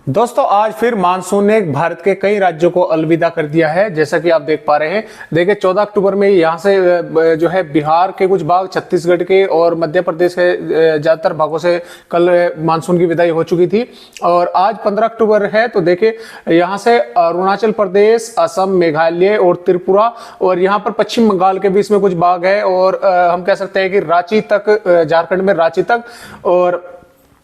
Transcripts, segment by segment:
दोस्तों आज फिर मानसून ने भारत के कई राज्यों को अलविदा कर दिया है। जैसा कि आप देख पा रहे हैं, देखिए 14 अक्टूबर में यहाँ से जो है बिहार के कुछ भाग, छत्तीसगढ़ के और मध्य प्रदेश के ज्यादातर भागों से कल मानसून की विदाई हो चुकी थी। और आज 15 अक्टूबर है, तो देखिए यहाँ से अरुणाचल प्रदेश, असम, मेघालय और त्रिपुरा और यहाँ पर पश्चिम बंगाल के बीच में कुछ भाग है। और हम कह सकते हैं कि रांची तक, झारखंड में रांची तक और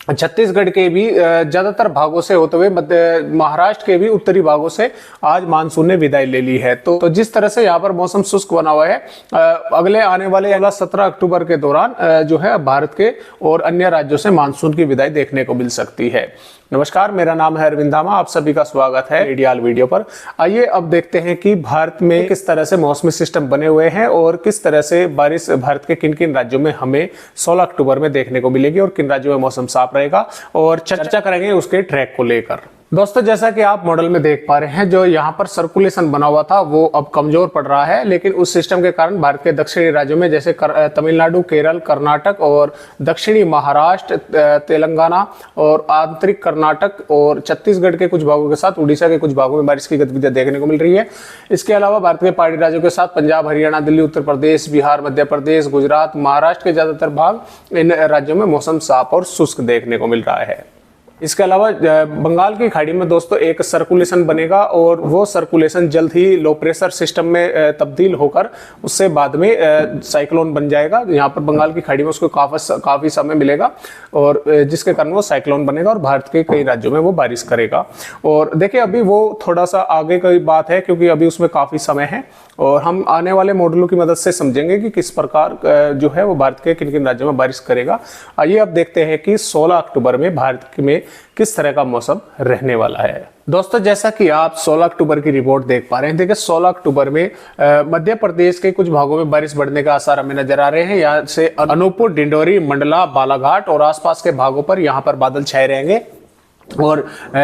छत्तीसगढ़ के भी ज्यादातर भागों से होते हुए महाराष्ट्र के भी उत्तरी भागों से आज मानसून ने विदाई ले ली है। तो जिस तरह से यहाँ पर मौसम शुष्क बना हुआ है, अगले आने वाले 17 अक्टूबर के दौरान जो है भारत के और अन्य राज्यों से मानसून की विदाई देखने को मिल सकती है। नमस्कार, मेरा नाम है अरविंद धामा, आप सभी का स्वागत है रेडियल वीडियो पर। आइए अब देखते हैं कि भारत में किस तरह से मौसमी सिस्टम बने हुए हैं और किस तरह से बारिश भारत के किन किन राज्यों में हमें 16 अक्टूबर में देखने को मिलेगी और किन राज्यों में मौसम साफ रहेगा, और चर्चा करेंगे उसके ट्रैक को लेकर। दोस्तों जैसा कि आप मॉडल में देख पा रहे हैं, जो यहाँ पर सर्कुलेशन बना हुआ था वो अब कमजोर पड़ रहा है, लेकिन उस सिस्टम के कारण भारत के दक्षिणी राज्यों में जैसे तमिलनाडु, केरल, कर्नाटक और दक्षिणी महाराष्ट्र, तेलंगाना और आंतरिक कर्नाटक और छत्तीसगढ़ के कुछ भागों के साथ उड़ीसा के कुछ भागों में बारिश की गतिविधियां देखने को मिल रही है। इसके अलावा भारत के पहाड़ी राज्यों के साथ पंजाब, हरियाणा, दिल्ली, उत्तर प्रदेश, बिहार, मध्य प्रदेश, गुजरात, महाराष्ट्र के ज्यादातर भाग, इन राज्यों में मौसम साफ और शुष्क देखने को मिल रहा है। इसके अलावा बंगाल की खाड़ी में दोस्तों एक सर्कुलेशन बनेगा और वो सर्कुलेशन जल्द ही लो प्रेशर सिस्टम में तब्दील होकर उससे बाद में साइक्लोन बन जाएगा। यहाँ पर बंगाल की खाड़ी में उसको काफी समय मिलेगा और जिसके कारण वो साइक्लोन बनेगा और भारत के कई राज्यों में वो बारिश करेगा। और देखिए अभी वो थोड़ा सा आगे की बात है, क्योंकि अभी उसमें काफी समय है और हम आने वाले मॉडलों की मदद से समझेंगे कि किस प्रकार जो है वो भारत के किन किन राज्यों में बारिश करेगा। आइए अब देखते हैं कि 16 अक्टूबर में भारत में किस तरह का मौसम रहने वाला है। दोस्तों जैसा कि आप 16 अक्टूबर की रिपोर्ट देख पा रहे हैं, देखिए 16 अक्टूबर में मध्य प्रदेश के कुछ भागों में बारिश बढ़ने का आसार हमें नजर आ रहे हैं। यहाँ से अनूपपुर, डिंडोरी, मंडला, बालाघाट और आसपास के भागों पर यहाँ पर बादल छाए रहेंगे। और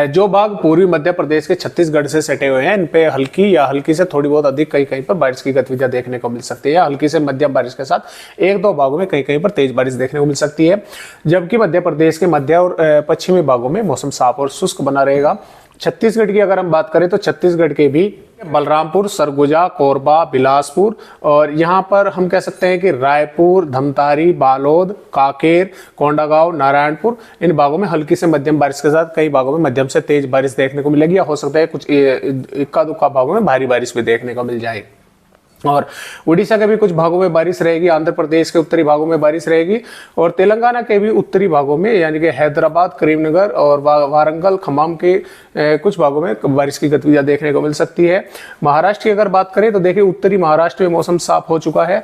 जो भाग पूर्वी मध्य प्रदेश के छत्तीसगढ़ से सटे हुए हैं, इन पे हल्की या हल्की से थोड़ी बहुत अधिक कहीं कहीं पर बारिश की गतिविधियां देखने को मिल सकती है। हल्की से मध्यम बारिश के साथ एक दो भागों में कहीं कहीं पर तेज बारिश देखने को मिल सकती है, जबकि मध्य प्रदेश के मध्य और पश्चिमी भागों में मौसम साफ और शुष्क बना रहेगा। छत्तीसगढ़ की अगर हम बात करें तो छत्तीसगढ़ के भी बलरामपुर, सरगुजा, कोरबा, बिलासपुर और यहाँ पर हम कह सकते हैं कि रायपुर, धमतारी, बालोद, कांकेर, कोंडागांव, नारायणपुर, इन भागों में हल्की से मध्यम बारिश के साथ कई भागों में मध्यम से तेज बारिश देखने को मिलेगी, या हो सकता है कुछ इक्का दुक्का भागों में भारी बारिश भी देखने को मिल जाए। और उड़ीसा के भी कुछ भागों में बारिश रहेगी, आंध्र प्रदेश के उत्तरी भागों में बारिश रहेगी और तेलंगाना के भी उत्तरी भागों में यानी कि हैदराबाद, करीमनगर और वारंगल, खम्मम के कुछ भागों में बारिश की गतिविधियां देखने को मिल सकती है। महाराष्ट्र की अगर बात करें तो देखिए उत्तरी महाराष्ट्र में मौसम साफ हो चुका है,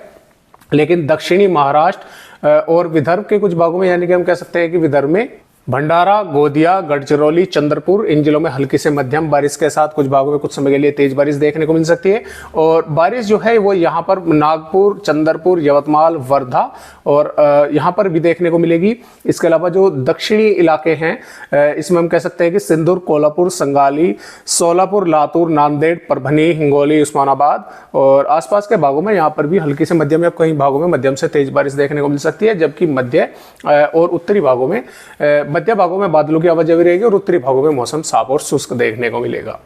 लेकिन दक्षिणी महाराष्ट्र और विदर्भ के कुछ भागों में यानी कि हम कह सकते हैं कि विदर्भ में भंडारा, गोदिया, गढ़चिरौली, चंद्रपुर, इन जिलों में हल्की से मध्यम बारिश के साथ कुछ भागों में कुछ समय के लिए तेज बारिश देखने को मिल सकती है। और बारिश जो है वो यहाँ पर नागपुर, चंद्रपुर, यवतमाल, वर्धा और यहाँ पर भी देखने को मिलेगी। इसके अलावा जो दक्षिणी इलाके हैं इसमें हम कह सकते हैं कि सिंदूर, कोल्हापुर, संगाली, सोलापुर, लातूर, नांदेड़, परभनी, हिंगोली, उस्मानाबाद और आसपास के भागों में यहाँ पर भी हल्की से मध्यम या कई भागों में मध्यम से तेज बारिश देखने को मिल सकती है, जबकि मध्य और उत्तरी भागों में मध्य भागों में बादलों की आवाजाही रहेगी और उत्तरी भागों में मौसम साफ और शुष्क देखने को मिलेगा।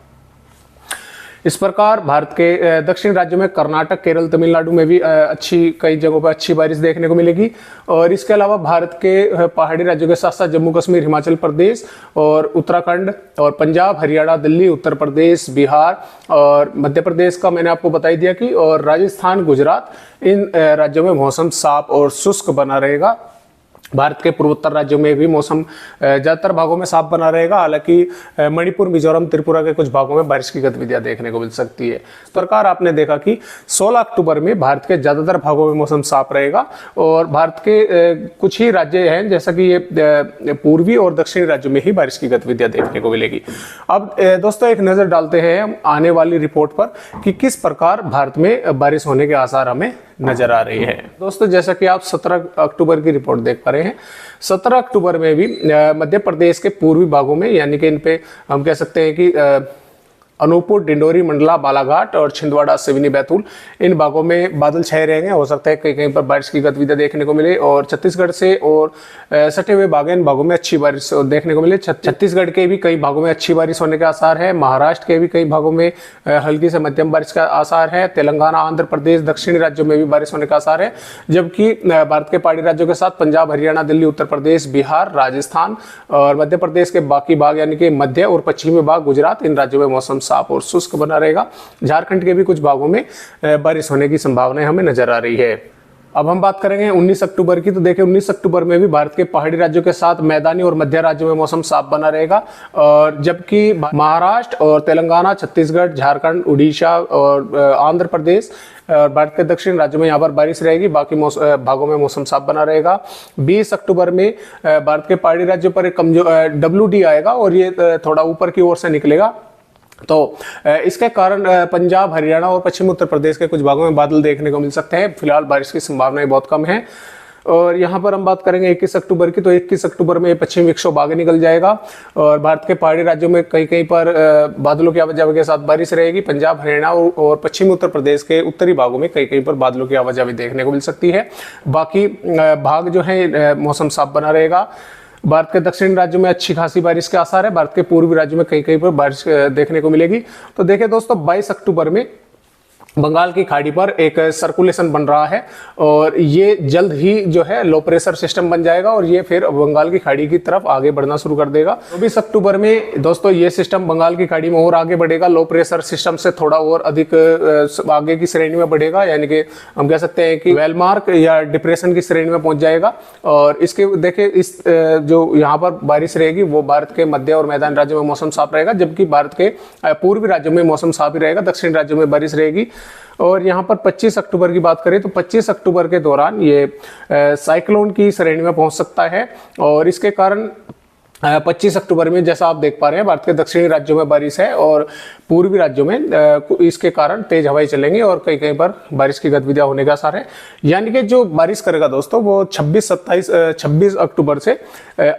इस प्रकार भारत के दक्षिण राज्यों में कर्नाटक, केरल, तमिलनाडु में भी कई जगहों पर अच्छी बारिश देखने को मिलेगी। और इसके अलावा भारत के पहाड़ी राज्यों के साथ साथ जम्मू कश्मीर, हिमाचल प्रदेश और उत्तराखंड और पंजाब, हरियाणा, दिल्ली, उत्तर प्रदेश, बिहार और मध्य प्रदेश का मैंने आपको बता ही दिया कि, और राजस्थान, गुजरात, इन राज्यों में मौसम साफ और शुष्क बना रहेगा। भारत के पूर्वोत्तर राज्यों में भी मौसम ज्यादातर भागों में साफ बना रहेगा, हालांकि मणिपुर, मिजोरम, त्रिपुरा के कुछ भागों में बारिश की गतिविधियां देखने को मिल सकती है। इस प्रकार आपने देखा कि 16 अक्टूबर में भारत के ज्यादातर भागों में मौसम साफ रहेगा और भारत के कुछ ही राज्य हैं जैसा कि ये पूर्वी और दक्षिणी राज्यों में ही बारिश की गतिविधियां देखने को मिलेगी। अब दोस्तों एक नजर डालते हैं हम आने वाली रिपोर्ट पर कि किस प्रकार भारत में बारिश होने के आसार हमें नजर आ रही है। दोस्तों जैसा कि आप 17 अक्टूबर की रिपोर्ट देख पा रहे हैं, 17 अक्टूबर में भी मध्य प्रदेश के पूर्वी भागों में यानी कि इन पे हम कह सकते हैं कि अनूपपुर, डिंडोरी, मंडला, बालाघाट और छिंदवाड़ा, सिवनी, बैतूल इन भागों में बादल छाए रहेंगे। हो सकता है कहीं कहीं पर बारिश की गतिविधियां देखने को मिले और छत्तीसगढ़ से और सटे हुए भाग इन भागों में अच्छी बारिश देखने को मिले। छत्तीसगढ़ के भी कई भागों में अच्छी बारिश होने के आसार है। महाराष्ट्र के भी कई भागों में हल्की से मध्यम बारिश का आसार है। तेलंगाना, आंध्र प्रदेश, दक्षिणी राज्यों में भी बारिश होने का आसार है। जबकि भारत के पहाड़ी राज्यों के साथ पंजाब, हरियाणा, दिल्ली, उत्तर प्रदेश, बिहार, राजस्थान और मध्य प्रदेश के बाकी भाग यानी कि मध्य और पश्चिमी भाग, गुजरात, इन राज्यों में मौसम साफ और शुष्क बना रहेगा। झारखंड के भी कुछ भागों में बारिश होने की संभावनाएं हमें नजर आ रही है। अब हम बात करेंगे 19 अक्टूबर की। तो देखिए 19 अक्टूबर में भी भारत के पहाड़ी राज्यों के साथ मैदानी और मध्य राज्यों में मौसम साफ बना रहेगा और जबकि महाराष्ट्र और तेलंगाना, छत्तीसगढ़, झारखंड, उड़ीसा और आंध्र प्रदेश और भारत के दक्षिण राज्यों में यहाँ पर बारिश रहेगी। बाकी भागों में मौसम साफ बना रहेगा। 20 अक्टूबर में भारत के पहाड़ी राज्यों पर एक कमजोर WD आएगा और ये थोड़ा ऊपर की ओर से निकलेगा। तो इसके कारण पंजाब, हरियाणा और पश्चिमी उत्तर प्रदेश के कुछ भागों में बादल देखने को मिल सकते हैं। फिलहाल बारिश की संभावनाएं बहुत कम है। और यहाँ पर हम बात करेंगे 21 अक्टूबर की। तो 21 अक्टूबर में पश्चिमी विक्षोभ आगे निकल जाएगा और भारत के पहाड़ी राज्यों में कहीं कहीं पर बादलों की आवाजाही के साथ बारिश रहेगी। पंजाब, हरियाणा और पश्चिमी उत्तर प्रदेश के उत्तरी भागों में कहीं कहीं पर बादलों की आवाजाही देखने को मिल सकती है। बाकी भाग जो है मौसम साफ बना रहेगा। भारत के दक्षिणी राज्यों में अच्छी खासी बारिश के आसार है। भारत के पूर्वी राज्यों में कहीं कहीं पर बारिश देखने को मिलेगी। तो देखिए दोस्तों 22 अक्टूबर में बंगाल की खाड़ी पर एक सर्कुलेशन बन रहा है और ये जल्द ही जो है लो प्रेशर सिस्टम बन जाएगा और ये फिर बंगाल की खाड़ी की तरफ आगे बढ़ना शुरू कर देगा। 24 अक्टूबर में दोस्तों ये सिस्टम बंगाल की खाड़ी में और आगे बढ़ेगा। लो प्रेशर सिस्टम से थोड़ा और अधिक आगे की श्रेणी में बढ़ेगा, यानी कि हम कह सकते हैं कि वेलमार्क या डिप्रेशन की श्रेणी में पहुंच जाएगा। और इसके देखिए इस जो यहाँ पर बारिश रहेगी वो भारत के मध्य और मैदानी राज्यों में मौसम साफ रहेगा, जबकि भारत के पूर्वी राज्यों में मौसम साफ ही रहेगा। दक्षिणी राज्यों में बारिश रहेगी। और यहाँ पर 25 अक्टूबर की बात करें तो 25 अक्टूबर के दौरान ये साइक्लोन की श्रेणी में पहुंच सकता है और इसके कारण 25 अक्टूबर में जैसा आप देख पा रहे हैं भारत के दक्षिणी राज्यों में बारिश है और पूर्वी राज्यों में इसके कारण तेज हवाएं चलेंगी और कहीं कहीं पर बारिश की गतिविधियां होने का आसार है। यानी कि जो बारिश करेगा दोस्तों वो 26 अक्टूबर से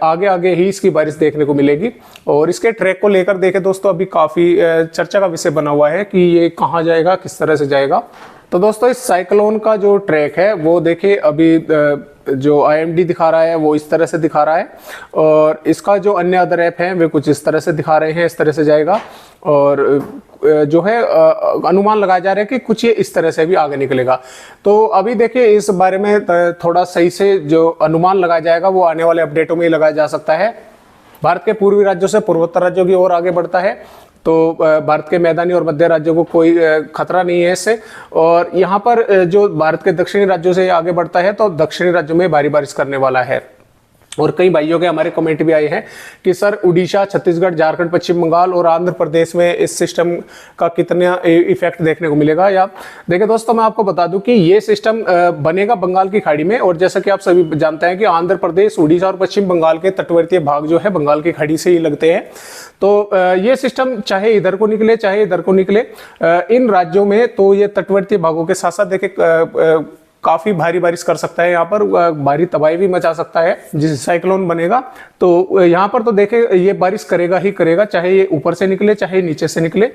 आगे आगे ही इसकी बारिश देखने को मिलेगी। और इसके ट्रैक को लेकर देखें दोस्तों अभी काफी चर्चा का विषय बना हुआ है कि ये कहाँ जाएगा, किस तरह से जाएगा। तो दोस्तों इस साइक्लोन का जो ट्रैक है वो देखिए अभी जो IMD दिखा रहा है वो इस तरह से दिखा रहा है और इसका जो अन्य अदर ऐप है वे कुछ इस तरह से दिखा रहे हैं, इस तरह से जाएगा। और जो है अनुमान लगाया जा रहा है कि कुछ ये इस तरह से भी आगे निकलेगा। तो अभी देखिए इस बारे में थोड़ा सही से जो अनुमान लगाया जाएगा वो आने वाले अपडेटों में ही लगाया जा सकता है। भारत के पूर्वी राज्यों से पूर्वोत्तर राज्यों की ओर आगे बढ़ता है तो भारत के मैदानी और मध्य राज्यों को कोई खतरा नहीं है इससे। और यहाँ पर जो भारत के दक्षिणी राज्यों से आगे बढ़ता है तो दक्षिणी राज्यों में भारी बारिश करने वाला है। और कई भाइयों के हमारे कमेंट भी आए हैं कि सर उड़ीसा, छत्तीसगढ़, झारखंड, पश्चिम बंगाल और आंध्र प्रदेश में इस सिस्टम का कितना इफेक्ट देखने को मिलेगा। या देखिए दोस्तों मैं आपको बता दूं कि ये सिस्टम बनेगा बंगाल की खाड़ी में और जैसा कि आप सभी जानते हैं कि आंध्र प्रदेश, उड़ीसा और पश्चिम बंगाल के तटवर्तीय भाग जो है बंगाल की खाड़ी से ही लगते हैं। तो ये सिस्टम चाहे इधर को निकले चाहे इधर को निकले इन राज्यों में तो ये तटवर्तीय भागों के साथ साथ देखिए काफी भारी बारिश कर सकता है। यहाँ पर भारी तबाही भी मचा सकता है जिस साइक्लोन बनेगा। तो यहाँ पर तो देखे ये बारिश करेगा ही करेगा, चाहे ये ऊपर से निकले चाहे नीचे से निकले।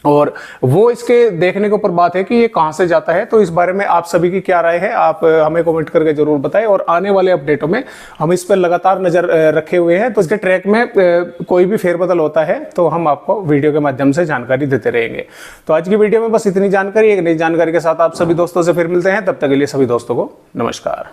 और वो इसके देखने के ऊपर बात है कि ये कहां से जाता है। तो इस बारे में आप सभी की क्या राय है आप हमें कमेंट करके जरूर बताएं। और आने वाले अपडेटों में हम इस पर लगातार नजर रखे हुए हैं। तो इसके ट्रैक में कोई भी फेरबदल होता है तो हम आपको वीडियो के माध्यम से जानकारी देते रहेंगे। तो आज की वीडियो में बस इतनी जानकारी, एक नई जानकारी के साथ आप सभी दोस्तों से फिर मिलते हैं। तब तक के लिए सभी दोस्तों को नमस्कार।